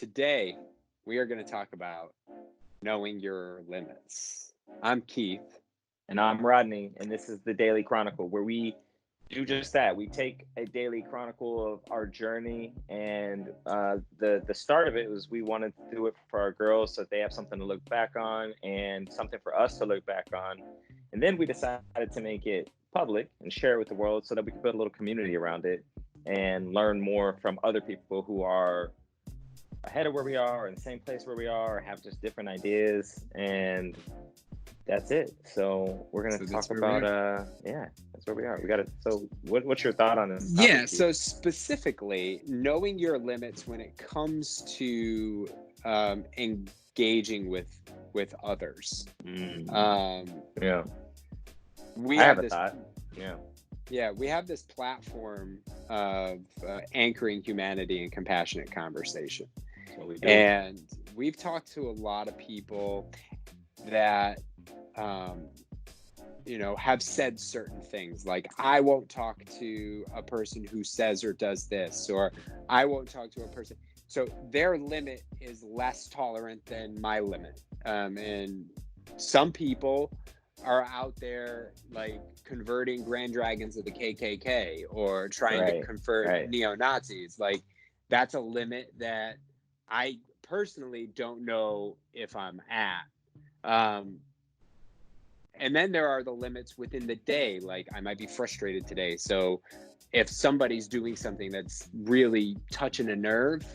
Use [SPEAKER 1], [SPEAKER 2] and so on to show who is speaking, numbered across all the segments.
[SPEAKER 1] Today, we are going to talk about knowing your limits. I'm Keith.
[SPEAKER 2] And I'm Rodney, and this is the Daily Chronicle, where we do just that. We take a daily chronicle of our journey, and the start of it was we wanted to do it for our girls so that they have something to look back on and something for us to look back on. And then we decided to make it public and share it with the world so that we could build a little community around it and learn more from other people who are ahead of where we are, or in the same place where we are, or have just different ideas. And that's it. So we're gonna talk about that's where we are. We got it. So what's your thought on this topic,
[SPEAKER 1] Yeah,
[SPEAKER 2] Keith?
[SPEAKER 1] so specifically knowing your limits when it comes to engaging with others.
[SPEAKER 2] Yeah,
[SPEAKER 1] We
[SPEAKER 2] I
[SPEAKER 1] have
[SPEAKER 2] have a
[SPEAKER 1] this
[SPEAKER 2] thought.
[SPEAKER 1] we have this platform of anchoring humanity and compassionate conversation.
[SPEAKER 2] That's what we do.
[SPEAKER 1] And we've talked to a lot of people that have said certain things like, I won't talk to a person who says or does this, or I won't talk to a person. So their limit is less tolerant than my limit. And some people are out there like converting Grand Dragons of the KKK or trying to convert neo-Nazis. Like, that's a limit that I personally don't know if I'm at. And then there are the limits within the day. Like, I might be frustrated today. So if somebody's doing something that's really touching a nerve,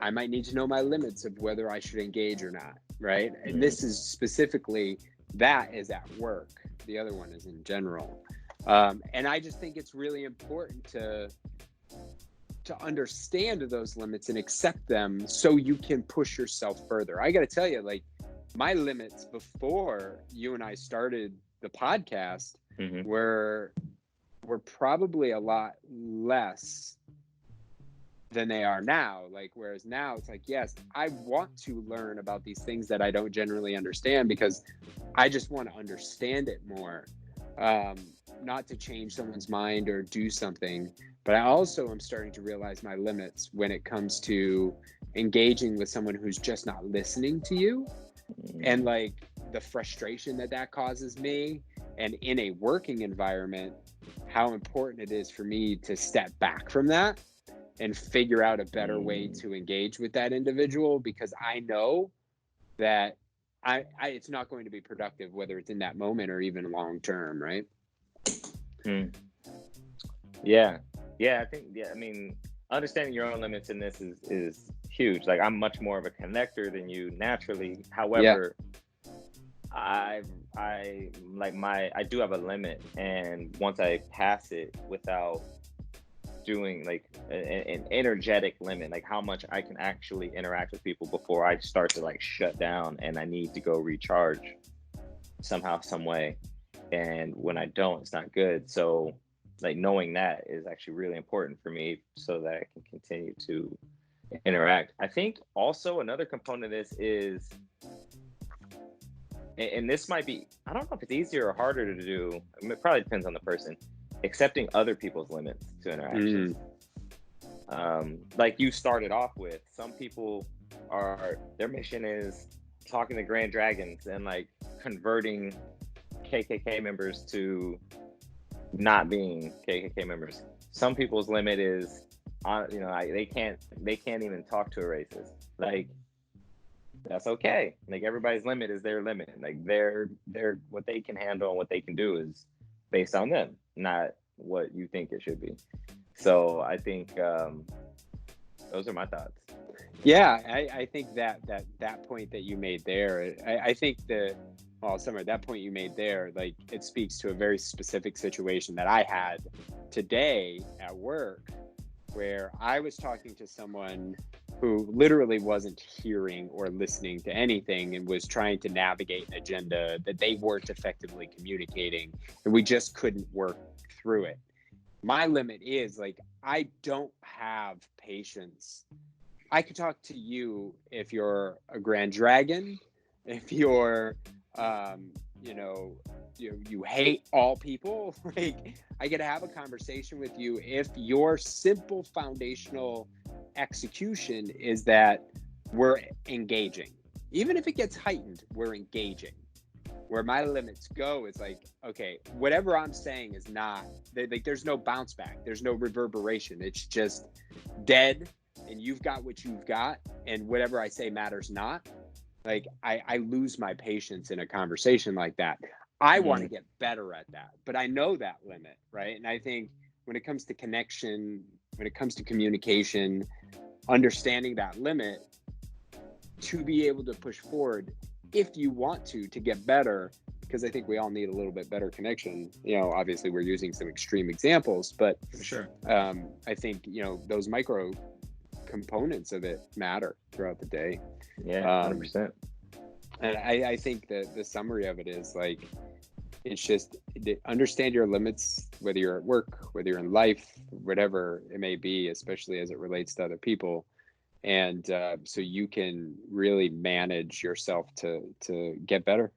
[SPEAKER 1] I might need to know my limits of whether I should engage or not. Right. And this is specifically, that is at work. The other one is in general. And I just think it's really important to understand those limits and accept them so you can push yourself further. I got to tell you, like, my limits before you and I started the podcast were probably a lot less than they are now. Like, whereas now it's like, yes, I want to learn about these things that I don't generally understand because I just want to understand it more. Not to change someone's mind or do something, but I also am starting to realize my limits when it comes to engaging with someone who's just not listening to you. And like the frustration that causes me, and in a working environment, how important it is for me to step back from that and figure out a better way to engage with that individual, because I know that I it's not going to be productive, whether it's in that moment or even long term, right?
[SPEAKER 2] I mean, understanding your own limits in this is huge. Like, I'm much more of a connector than you naturally. However, I do have a limit, and once I pass it without doing like an energetic limit, like how much I can actually interact with people before I start to like shut down and I need to go recharge somehow, some way. And when I don't, it's not good. So like knowing that is actually really important for me so that I can continue to interact. I think also another component of this is, and this might be, I don't know if it's easier or harder to do. I mean, it probably depends on the person. Accepting other people's limits to interactions. Like you started off with, some people their mission is talking to Grand Dragons and like converting KKK members to not being KKK members. Some people's limit is, they can't even talk to a racist. Like, that's okay. Like, everybody's limit is their limit. Like, they're what they can handle and what they can do is based on them, not what you think it should be. So I think those are my thoughts.
[SPEAKER 1] Yeah, I think that point that you made there, I think Summer, that point you made there, like, it speaks to a very specific situation that I had today at work, where I was talking to someone who literally wasn't hearing or listening to anything and was trying to navigate an agenda that they weren't effectively communicating, and we just couldn't work through it. My limit is, like, I don't have patience. I could talk to you if you're a Grand Dragon, if you're you hate all people. Like, I could have a conversation with you if your simple foundational execution is that we're engaging. Even if it gets heightened, we're engaging. Where my limits go is like, okay, whatever I'm saying is not, like, there's no bounce back. There's no reverberation. It's just dead, and you've got what you've got, and whatever I say matters not. Like, I lose my patience in a conversation like that. I want to get better at that, but I know that limit, right? And I think when it comes to connection, when it comes to communication, understanding that limit to be able to push forward if you want to get better, because I think we all need a little bit better connection. You know, obviously we're using some extreme examples, but
[SPEAKER 2] For sure.
[SPEAKER 1] I think, you know, those micro components of it matter throughout the day.
[SPEAKER 2] Yeah, 100%.
[SPEAKER 1] And I think that the summary of it is like, it's just understand your limits, whether you're at work, whether you're in life, whatever it may be, especially as it relates to other people. And so you can really manage yourself to get better.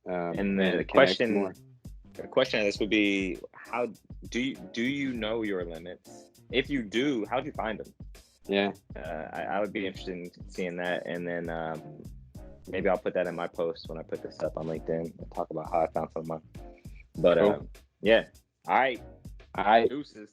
[SPEAKER 2] And the question of this would be, how do you know your limits? If you do, how do you find them?
[SPEAKER 1] Yeah,
[SPEAKER 2] I would be interested in seeing that, and then maybe I'll put that in my post when I put this up on LinkedIn and talk about how I found some of mine. But
[SPEAKER 1] cool.
[SPEAKER 2] yeah, all right,
[SPEAKER 1] all right,
[SPEAKER 2] deuces.